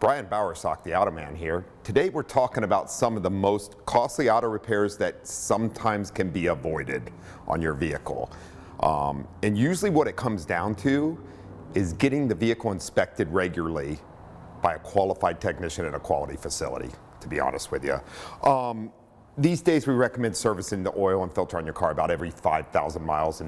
Brian Bowersock, the Automan here. Today we're talking about some of the most costly auto repairs that sometimes can be avoided on your vehicle. And usually what it comes down to is getting the vehicle inspected regularly by a qualified technician at a quality facility, to be honest with you. These days we recommend servicing the oil and filter on your car about every 5,000 miles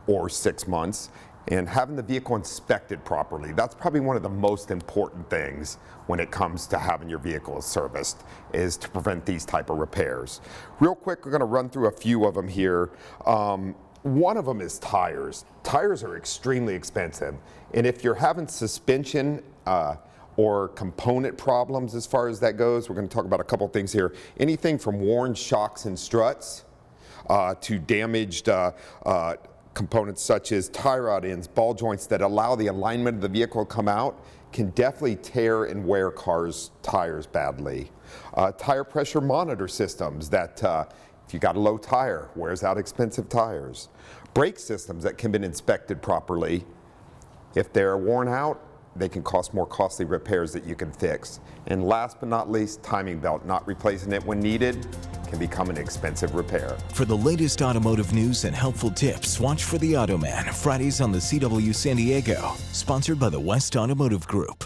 or 6 months. And having the vehicle inspected properly, that's probably one of the most important things when it comes to having your vehicle serviced, is to prevent these type of repairs. Real quick, we're going to run through a few of them here. One of them is tires. Tires are extremely expensive, and if you're having suspension or component problems as far as that goes, we're going to talk about a couple things here. Anything from worn shocks and struts to damaged components such as tie rod ends, ball joints that allow the alignment of the vehicle to come out can definitely tear and wear cars' tires badly. Tire pressure monitor systems that, if you got a low tire, wears out expensive tires. Brake systems that can be inspected properly. If they're worn out, they can cost more costly repairs that you can fix. And last but not least, timing belt. Not replacing it when needed can become an expensive repair. For the latest automotive news and helpful tips, watch for the Automan Fridays on the CW San Diego, sponsored by the West Automotive Group.